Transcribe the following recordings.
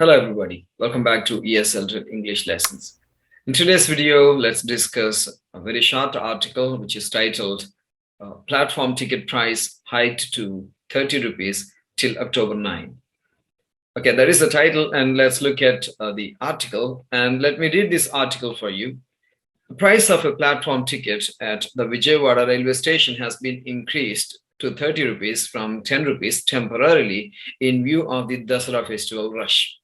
Hello everybody, welcome back to ESL English Lessons. In today's video, let's discuss a very short article which is titled Platform Ticket Price Hiked to 30 Rupees till October 9. Okay, that is the title, and let's look at the article, and let me read this article for you. The price of a platform ticket at the Vijayawada railway station has been increased to 30 rupees from 10 rupees temporarily in view of the Dasara festival rush.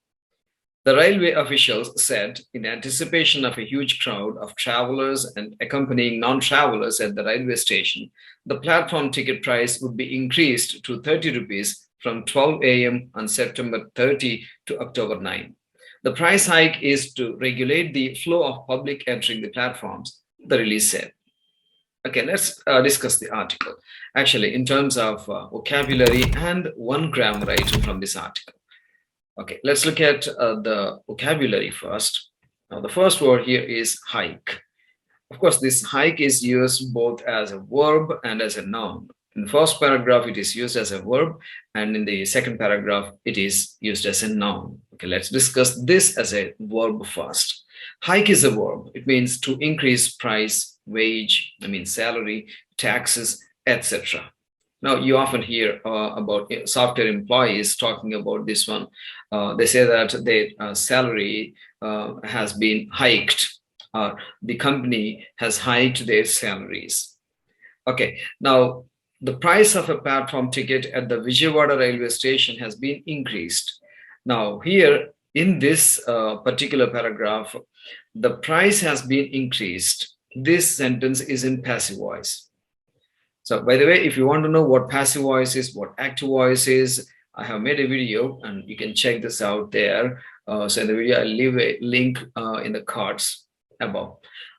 The railway officials said, in anticipation of a huge crowd of travelers and accompanying non-travelers at the railway station, the platform ticket price would be increased to 30 rupees from 12 a.m. on September 30 to October 9. The price hike is to regulate the flow of public entering the platforms, the release said. Okay, let's discuss the article. Actually, in terms of vocabulary and one grammar item from this article. Okay, let's look at the vocabulary first. Now, the first word here is hike. Of course, this hike is used both as a verb and as a noun. In the first paragraph, it is used as a verb, and in the second paragraph, it is used as a noun. Okay, let's discuss this as a verb first. Hike is a verb. It means to increase price, wage, salary, taxes, etc. Now, you often hear about software employees talking about this one. They say that their salary has been hiked, or the company has hiked their salaries. Okay, now the price of a platform ticket at the Vijayawada railway station has been increased. Now, here in this particular paragraph, the price has been increased. This sentence is in passive voice. So, by the way, if you want to know what passive voice is, what active voice is, I have made a video and you can check this out there. So in the video, I'll leave a link in the cards above.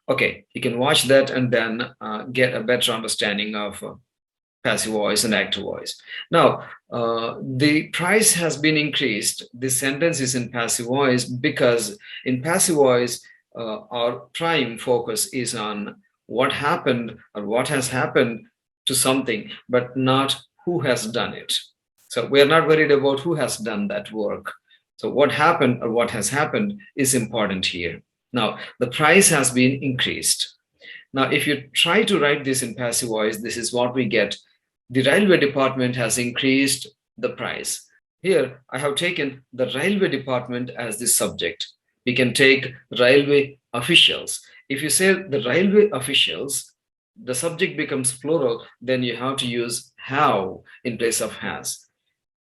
Okay, you can watch that and then get a better understanding of passive voice and active voice. Now, the price has been increased. This sentence is in passive voice because in passive voice, our prime focus is on what happened or what has happened to something, but not who has done it. So we are not worried about who has done that work. So what happened or what has happened is important here. Now, the price has been increased. Now, if you try to write this in passive voice, this is what we get. The railway department has increased the price. Here, I have taken the railway department as the subject. We can take railway officials. If you say the railway officials, the subject becomes plural, then you have to use have in place of has.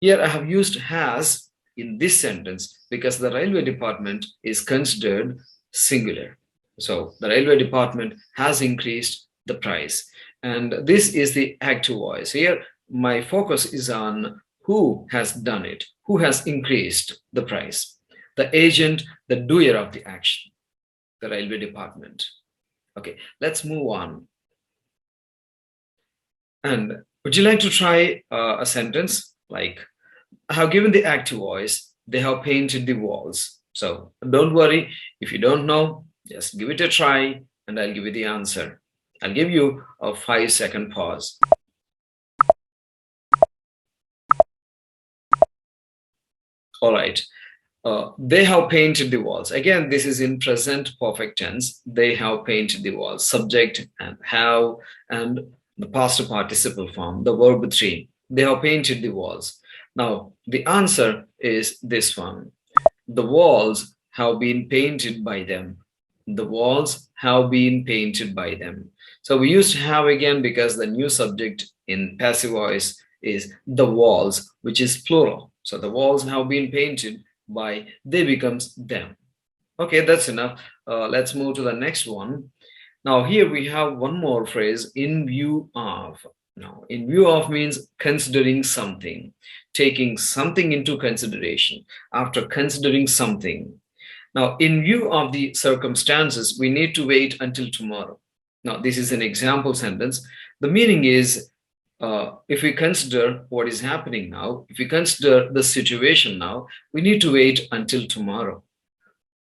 Here I have used has in this sentence because the railway department is considered singular. So the railway department has increased the price. And this is the active voice. Here my focus is on who has done it, who has increased the price. The agent, the doer of the action, the railway department. Okay, let's move on. And would you like to try a sentence like, I have given the active voice, they have painted the walls. So don't worry, if you don't know, just give it a try and I'll give you the answer. I'll give you a 5-second pause. All right, they have painted the walls. Again, this is in present perfect tense. They have painted the walls. Subject and have and the past participle form, the verb 3. They have painted the walls. Now, the answer is this one. The walls have been painted by them. The walls have been painted by them. So we used to have again because the new subject in passive voice is the walls, which is plural. So the walls have been painted by, they becomes them. Okay, that's enough. Let's move to the next one. Now here we have one more phrase, in view of. Now, in view of means considering something, taking something into consideration, after considering something. Now, in view of the circumstances, we need to wait until tomorrow. Now, this is an example sentence. The meaning is, if we consider what is happening now, if we consider the situation now, we need to wait until tomorrow.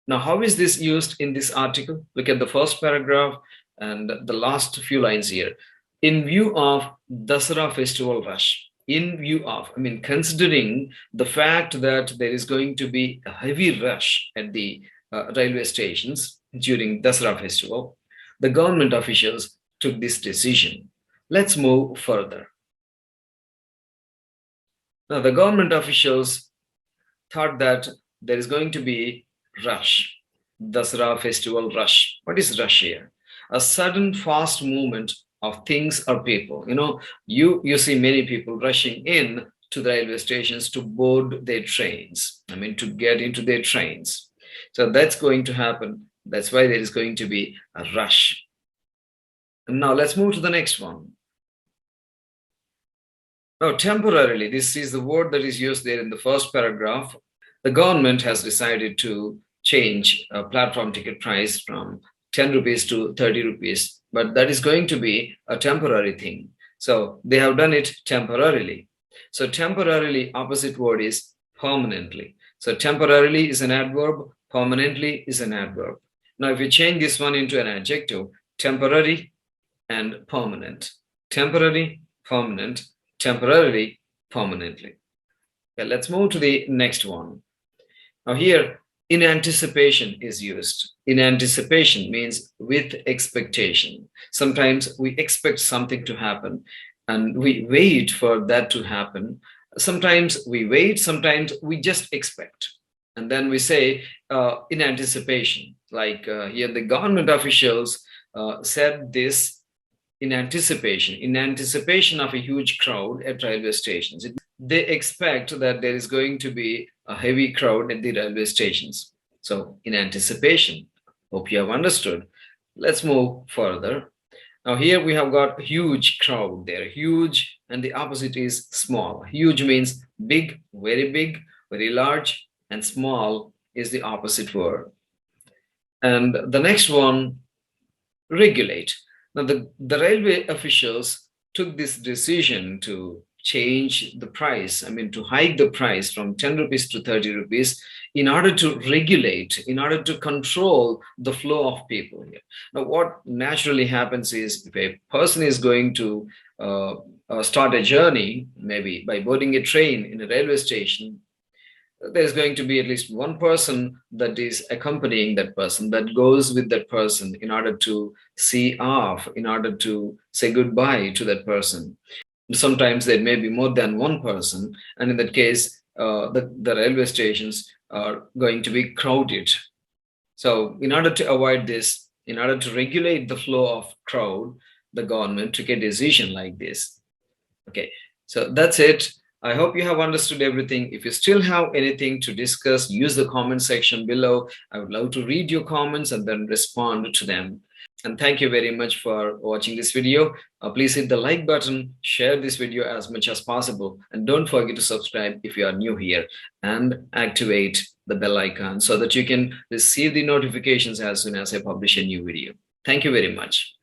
Now, how is this used in this article? Look at the first paragraph and the last few lines here. In view of Dasara festival rush. in view of, considering the fact that there is going to be a heavy rush at the railway stations during Dasara festival, the government officials took this decision. Let's move further. Now, the government officials thought that there is going to be rush, Dasara festival rush. What is rush here? A sudden fast movement of things or people. You see many people rushing in to the railway stations to board their trains, to get into their trains. So that's going to happen. That's why there is going to be a rush. And now let's move to the next one. Now, temporarily, this is the word that is used there in the first paragraph. The government has decided to change platform ticket price from 10 rupees to 30 rupees, but that is going to be a temporary thing. So they have done it temporarily. So temporarily, opposite word is permanently. So temporarily is an adverb, permanently is an adverb. Now, if you change this one into an adjective, temporary and permanent. Temporary, permanent, temporarily, permanently. Okay, let's move to the next one. Now here, in anticipation is used. In anticipation means with expectation. Sometimes we expect something to happen and we wait for that to happen. Sometimes we wait, sometimes we just expect. And then we say in anticipation, like here the government officials said this in anticipation of a huge crowd at railway stations. They expect that there is going to be a heavy crowd at the railway stations. So in anticipation, hope you have understood. Let's move further. Now here we have got huge crowd there, huge, and the opposite is small. Huge means big, very large, and small is the opposite word. And the next one, regulate. Now the railway officials took this decision to change the price, to hike the price from 10 rupees to 30 rupees in order to regulate, in order to control the flow of people here. Now, what naturally happens is if a person is going to start a journey, maybe by boarding a train in a railway station, there's going to be at least one person that is accompanying that person, that goes with that person in order to see off, in order to say goodbye to that person. Sometimes there may be more than one person, and in that case, the railway stations are going to be crowded. So in order to avoid this, in order to regulate the flow of crowd, the government took a decision like this. Okay, so that's it. I hope you have understood everything. If you still have anything to discuss, use the comment section below. I would love to read your comments and then respond to them. And thank you very much for watching this video. Please hit the like button, share this video as much as possible, and don't forget to subscribe if you are new here, and activate the bell icon so that you can receive the notifications as soon as I publish a new video. Thank you very much.